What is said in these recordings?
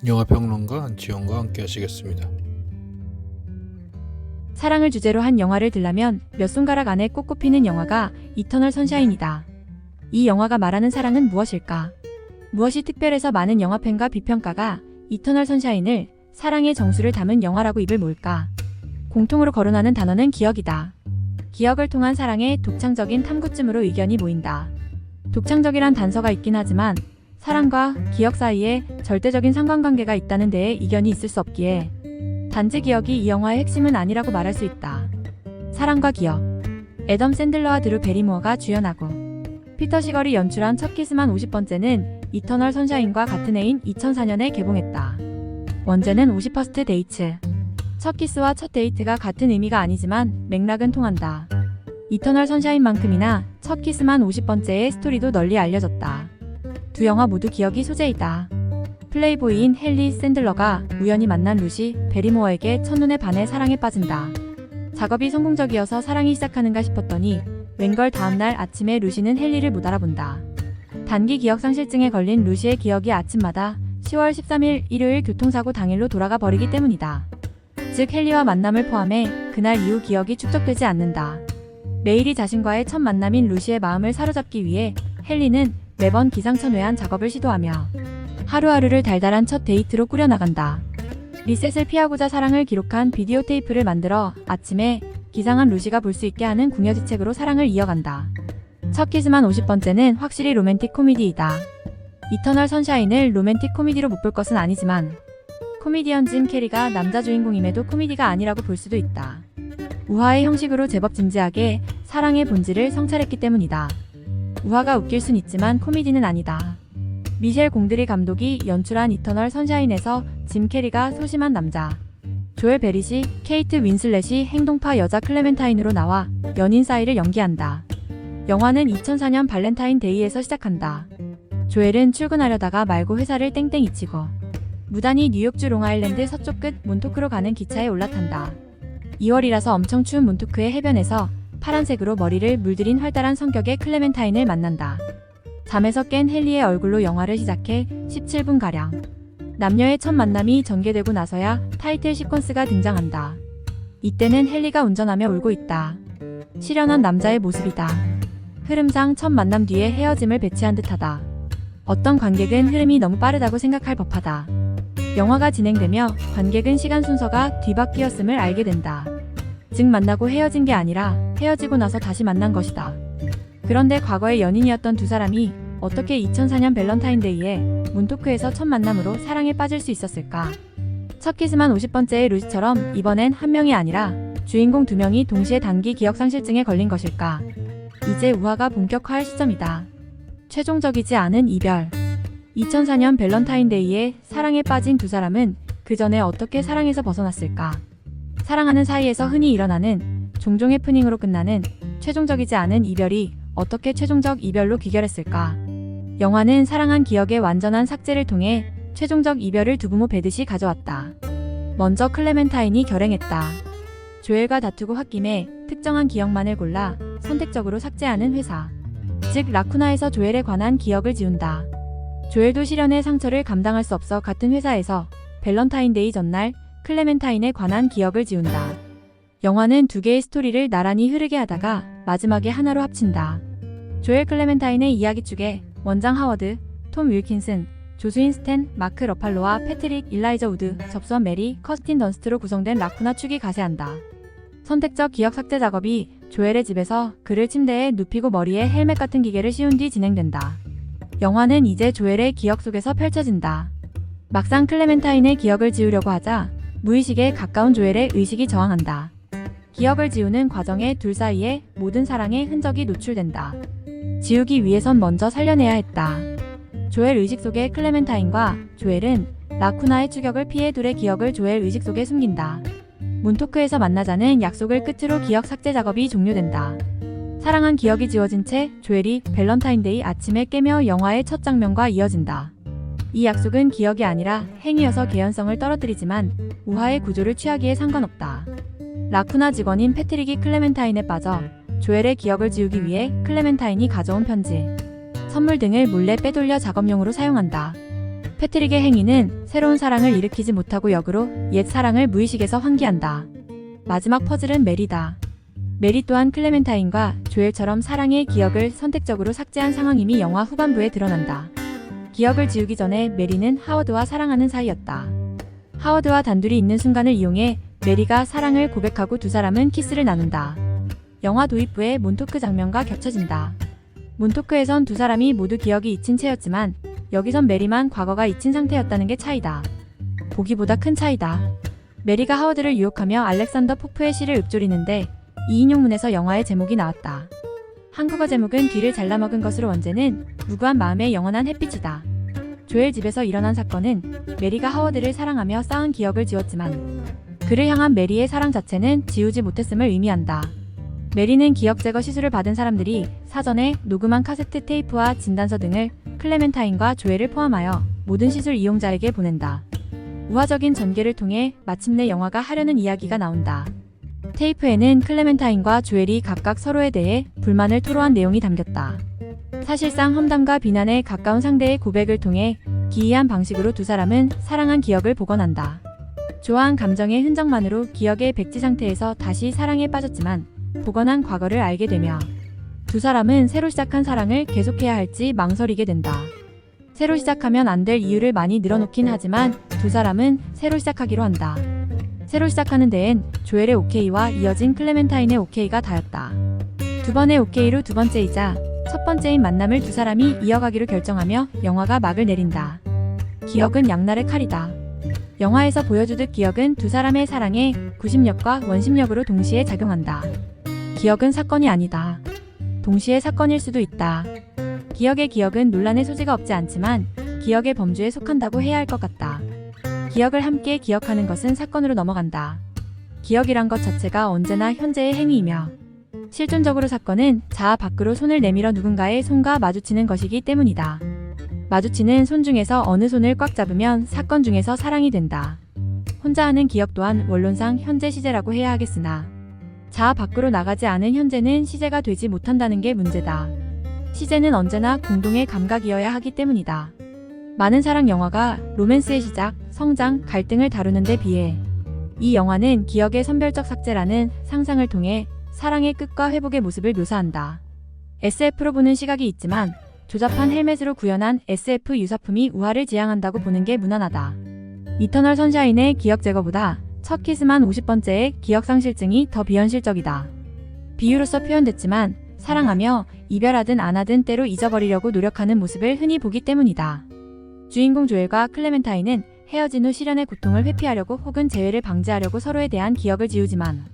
영화평론가 안치홍과 함께 하시겠습니다. 사랑을 주제로 한 영화를 들라면 몇 손가락 안에 꼭 꼽히는 영화가 이터널 선샤인이다. 이 영화가 말하는 사랑은 무엇일까? 무엇이 특별해서 많은 영화팬과 비평가가 이터널 선샤인을 사랑의 정수를 담은 영화라고 입을 모을까? 공통으로 거론하는 단어는 기억이다. 기억을 통한 사랑의 독창적인 탐구쯤으로 의견이 모인다. 독창적이란 단서가 있긴 하지만 사랑과 기억 사이에 절대적인 상관관계가 있다는 데에 이견이 있을 수 없기에 단지 기억이 이 영화의 핵심은 아니라고 말할 수 있다. 사랑과 기억. 애덤 샌들러와 드루 베리모어가 주연하고 피터 시걸이 연출한 첫 키스만 50번째는 이터널 선샤인과 같은 해인 2004년에 개봉했다. 원제는 50퍼스트 데이츠. 첫 키스와 첫 데이트가 같은 의미가 아니지만 맥락은 통한다. 이터널 선샤인만큼이나 첫 키스만 50번째의 스토리도 널리 알려졌다. 두 영화 모두 기억이 소재이다. 플레이보이인 헨리 샌들러가 우연히 만난 루시 베리모어에게 첫눈에 반해 사랑에 빠진다. 작업이 성공적이어서 사랑이 시작하는가 싶었더니 웬걸 다음날 아침에 루시는 헨리를 못 알아본다. 단기 기억상실증에 걸린 루시의 기억이 아침마다 10월 13일 일요일 교통사고 당일로 돌아가 버리기 때문이다. 즉 헨리와 만남을 포함해 그날 이후 기억이 축적되지 않는다. 매일이 자신과의 첫 만남인 루시의 마음을 사로잡기 위해 헨리는 매번 기상천외한 작업을 시도하며 하루하루를 달달한 첫 데이트로 꾸려나간다. 리셋을 피하고자 사랑을 기록한 비디오 테이프를 만들어 아침에 기상한 루시가 볼 수 있게 하는 궁여지책으로 사랑을 이어간다. 첫 키스만 50번째는 확실히 로맨틱 코미디이다. 이터널 선샤인을 로맨틱 코미디로 못 볼 것은 아니지만 코미디언 짐 캐리가 남자 주인공임에도 코미디가 아니라고 볼 수도 있다. 우화의 형식으로 제법 진지하게 사랑의 본질을 성찰했기 때문이다. 우화가 웃길 순 있지만 코미디는 아니다. 미셸 공드리 감독이 연출한 이터널 선샤인에서 짐 캐리가 소심한 남자, 조엘 베릿이 케이트 윈슬렛이 행동파 여자 클레멘타인으로 나와 연인 사이를 연기한다. 영화는 2004년 발렌타인데이에서 시작한다. 조엘은 출근하려다가 말고 회사를 땡땡 잊히고 무단히 뉴욕주 롱아일랜드 서쪽 끝 몬토크로 가는 기차에 올라탄다. 2월이라서 엄청 추운 몬토크의 해변에서 파란색으로 머리를 물들인 활달한 성격의 클레멘타인을 만난다. 잠에서 깬 헨리의 얼굴로 영화를 시작해 17분가량. 남녀의 첫 만남이 전개되고 나서야 타이틀 시퀀스가 등장한다. 이때는 헨리가 운전하며 울고 있다. 실연한 남자의 모습이다. 흐름상 첫 만남 뒤에 헤어짐을 배치한 듯하다. 어떤 관객은 흐름이 너무 빠르다고 생각할 법하다. 영화가 진행되며 관객은 시간 순서가 뒤바뀌었음을 알게 된다. 즉 만나고 헤어진 게 아니라 헤어지고 나서 다시 만난 것이다. 그런데 과거의 연인이었던 두 사람이 어떻게 2004년 밸런타인데이에 몬토크에서 첫 만남으로 사랑에 빠질 수 있었을까? 첫 키스만 50번째의 루시처럼 이번엔 한 명이 아니라 주인공 두 명이 동시에 단기 기억상실증에 걸린 것일까? 이제 우화가 본격화할 시점이다. 최종적이지 않은 이별. 2004년 밸런타인데이에 사랑에 빠진 두 사람은 그 전에 어떻게 사랑에서 벗어났을까? 사랑하는 사이에서 흔히 일어나는 종종 해프닝으로 끝나는 최종적이지 않은 이별이 어떻게 최종적 이별로 귀결했을까? 영화는 사랑한 기억의 완전한 삭제를 통해 최종적 이별을 두 부모 뵈듯이 가져왔다. 먼저 클레멘타인이 결행했다. 조엘과 다투고 홧김에 특정한 기억만을 골라 선택적으로 삭제하는 회사. 즉 라쿠나에서 조엘에 관한 기억을 지운다. 조엘도 실연의 상처를 감당할 수 없어 같은 회사에서 밸런타인데이 전날 클레멘타인에 관한 기억을 지운다. 영화는 두 개의 스토리를 나란히 흐르게 하다가 마지막에 하나로 합친다. 조엘 클레멘타인의 이야기 축에 원장 하워드, 톰 윌킨슨, 조수인 스탠, 마크 러팔로와 패트릭 일라이저 우드, 접수원 메리, 커스틴 던스트로 구성된 라쿠나 축이 가세한다. 선택적 기억 삭제 작업이 조엘의 집에서 그를 침대에 눕히고 머리에 헬멧 같은 기계를 씌운 뒤 진행된다. 영화는 이제 조엘의 기억 속에서 펼쳐진다. 막상 클레멘타인의 기억을 지우려고 하자 무의식에 가까운 조엘의 의식이 저항한다. 기억을 지우는 과정에 둘 사이에 모든 사랑의 흔적이 노출된다. 지우기 위해선 먼저 살려내야 했다. 조엘 의식 속의 클레멘타인과 조엘은 라쿠나의 추격을 피해 둘의 기억을 조엘 의식 속에 숨긴다. 몬토크에서 만나자는 약속을 끝으로 기억 삭제 작업이 종료된다. 사랑한 기억이 지워진 채 조엘이 밸런타인데이 아침에 깨며 영화의 첫 장면과 이어진다. 이 약속은 기억이 아니라 행위여서 개연성을 떨어뜨리지만 우화의 구조를 취하기에 상관없다. 라쿠나 직원인 패트릭이 클레멘타인에 빠져 조엘의 기억을 지우기 위해 클레멘타인이 가져온 편지, 선물 등을 몰래 빼돌려 작업용으로 사용한다. 패트릭의 행위는 새로운 사랑을 일으키지 못하고 역으로 옛 사랑을 무의식에서 환기한다. 마지막 퍼즐은 메리다. 메리 또한 클레멘타인과 조엘처럼 사랑의 기억을 선택적으로 삭제한 상황임이 영화 후반부에 드러난다. 기억을 지우기 전에 메리는 하워드와 사랑하는 사이였다. 하워드와 단둘이 있는 순간을 이용해 메리가 사랑을 고백하고 두 사람은 키스를 나눈다. 영화 도입부의 몬토크 장면과 겹쳐진다. 몬토크에선 두 사람이 모두 기억이 잊힌 채였지만 여기선 메리만 과거가 잊힌 상태였다는 게 차이다. 보기보다 큰 차이다. 메리가 하워드를 유혹하며 알렉산더 포프의 시를 읊조리는데 이 인용문에서 영화의 제목이 나왔다. 한국어 제목은 뒤를 잘라먹은 것으로 원제는 무구한 마음의 영원한 햇빛이다. 조엘 집에서 일어난 사건은 메리가 하워드를 사랑하며 쌓은 기억을 지웠지만 그를 향한 메리의 사랑 자체는 지우지 못했음을 의미한다. 메리는 기억 제거 시술을 받은 사람들이 사전에 녹음한 카세트 테이프와 진단서 등을 클레멘타인과 조엘을 포함하여 모든 시술 이용자에게 보낸다. 우화적인 전개를 통해 마침내 영화가 하려는 이야기가 나온다. 테이프에는 클레멘타인과 조엘이 각각 서로에 대해 불만을 토로한 내용이 담겼다. 사실상 험담과 비난에 가까운 상대의 고백을 통해 기이한 방식으로 두 사람은 사랑한 기억을 복원한다. 좋아한 감정의 흔적만으로 기억의 백지 상태에서 다시 사랑에 빠졌지만 복원한 과거를 알게 되며 두 사람은 새로 시작한 사랑을 계속해야 할지 망설이게 된다. 새로 시작하면 안 될 이유를 많이 늘어놓긴 하지만 두 사람은 새로 시작하기로 한다. 새로 시작하는 데엔 조엘의 오케이와 이어진 클레멘타인의 오케이가 다였다. 두 번의 오케이로 두 번째이자 첫 번째인 만남을 두 사람이 이어가기로 결정하며 영화가 막을 내린다. 기억은 양날의 칼이다. 영화에서 보여주듯 기억은 두 사람의 사랑에 구심력과 원심력으로 동시에 작용한다. 기억은 사건이 아니다. 동시에 사건일 수도 있다. 기억의 기억은 논란의 소지가 없지 않지만 기억의 범주에 속한다고 해야 할 것 같다. 기억을 함께 기억하는 것은 사건으로 넘어간다. 기억이란 것 자체가 언제나 현재의 행위이며 실존적으로 사건은 자아 밖으로 손을 내밀어 누군가의 손과 마주치는 것이기 때문이다. 마주치는 손 중에서 어느 손을 꽉 잡으면 사건 중에서 사랑이 된다. 혼자 하는 기억 또한 원론상 현재 시제라고 해야 하겠으나 자아 밖으로 나가지 않은 현재는 시제가 되지 못한다는 게 문제다. 시제는 언제나 공동의 감각이어야 하기 때문이다. 많은 사랑 영화가 로맨스의 시작, 성장, 갈등을 다루는 데 비해 이 영화는 기억의 선별적 삭제라는 상상을 통해 사랑의 끝과 회복의 모습을 묘사한다. SF로 보는 시각이 있지만 조잡한 헬멧으로 구현한 SF 유사품이 우화를 지향한다고 보는 게 무난하다. 이터널 선샤인의 기억 제거보다 첫 키스만 50번째의 기억상실증이 더 비현실적이다. 비유로서 표현됐지만 사랑하며 이별하든 안 하든 때로 잊어버리려고 노력하는 모습을 흔히 보기 때문이다. 주인공 조엘과 클레멘타인은 헤어진 후 실연의 고통을 회피하려고 혹은 재회를 방지하려고 서로에 대한 기억을 지우지만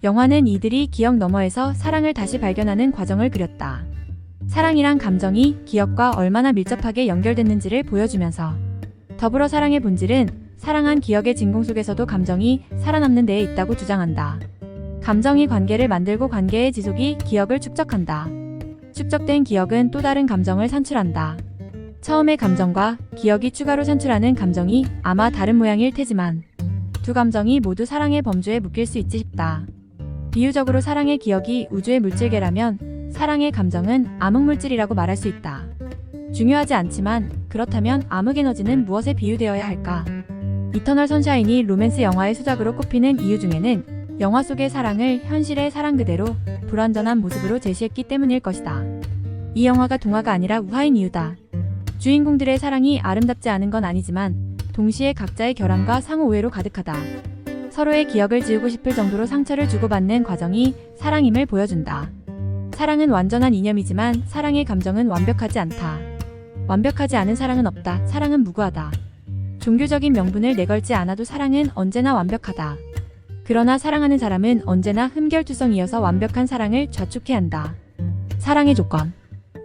영화는 이들이 기억 너머에서 사랑을 다시 발견하는 과정을 그렸다. 사랑이란 감정이 기억과 얼마나 밀접하게 연결됐는지를 보여주면서 더불어 사랑의 본질은 사랑한 기억의 진공 속에서도 감정이 살아남는 데에 있다고 주장한다. 감정이 관계를 만들고 관계의 지속이 기억을 축적한다. 축적된 기억은 또 다른 감정을 산출한다. 처음의 감정과 기억이 추가로 산출하는 감정이 아마 다른 모양일 테지만 두 감정이 모두 사랑의 범주에 묶일 수 있지 싶다. 비유적으로 사랑의 기억이 우주의 물질계라면 사랑의 감정은 암흑물질이라고 말할 수 있다. 중요하지 않지만 그렇다면 암흑에너지는 무엇에 비유되어야 할까? 이터널 선샤인이 로맨스 영화의 수작으로 꼽히는 이유 중에는 영화 속의 사랑을 현실의 사랑 그대로 불완전한 모습으로 제시했기 때문일 것이다. 이 영화가 동화가 아니라 우화인 이유다. 주인공들의 사랑이 아름답지 않은 건 아니지만 동시에 각자의 결함과 상호 오해로 가득하다. 서로의 기억을 지우고 싶을 정도로 상처를 주고받는 과정이 사랑임을 보여준다. 사랑은 완전한 이념이지만 사랑의 감정은 완벽하지 않다. 완벽하지 않은 사랑은 없다. 사랑은 무구하다. 종교적인 명분을 내걸지 않아도 사랑은 언제나 완벽하다. 그러나 사랑하는 사람은 언제나 흠결투성이어서 완벽한 사랑을 좌축해 한다. 사랑의 조건.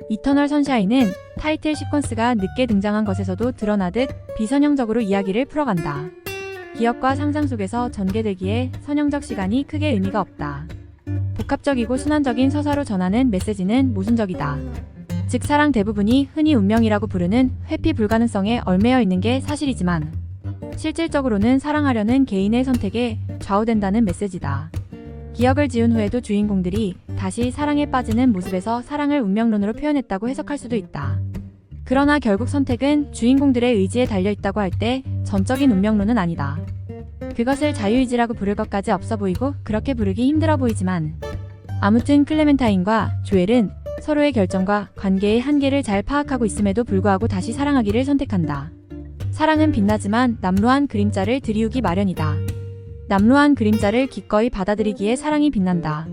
이터널 선샤인은 타이틀 시퀀스가 늦게 등장한 것에서도 드러나듯 비선형적으로 이야기를 풀어간다. 기억과 상상 속에서 전개되기에 선형적 시간이 크게 의미가 없다. 복합적이고 순환적인 서사로 전하는 메시지는 모순적이다. 즉 사랑 대부분이 흔히 운명이라고 부르는 회피 불가능성에 얽매여 있는 게 사실이지만 실질적으로는 사랑하려는 개인의 선택에 좌우된다는 메시지다. 기억을 지운 후에도 주인공들이 다시 사랑에 빠지는 모습에서 사랑을 운명론으로 표현했다고 해석할 수도 있다. 그러나 결국 선택은 주인공들의 의지에 달려있다고 할 때 전적인 운명론은 아니다. 그것을 자유의지라고 부를 것까지 없어 보이고 그렇게 부르기 힘들어 보이지만 아무튼 클레멘타인과 조엘은 서로의 결정과 관계의 한계를 잘 파악하고 있음에도 불구하고 다시 사랑하기를 선택한다. 사랑은 빛나지만 남루한 그림자를 들이우기 마련이다. 남루한 그림자를 기꺼이 받아들이기에 사랑이 빛난다.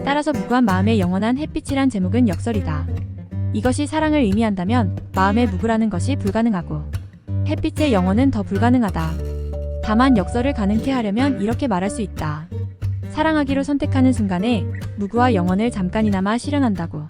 따라서 무구한 마음의 영원한 햇빛이란 제목은 역설이다. 이것이 사랑을 의미한다면 마음의 무구라는 것이 불가능하고 햇빛의 영원은 더 불가능하다. 다만 역설을 가능케 하려면 이렇게 말할 수 있다. 사랑하기로 선택하는 순간에 무구와 영원을 잠깐이나마 실현한다고.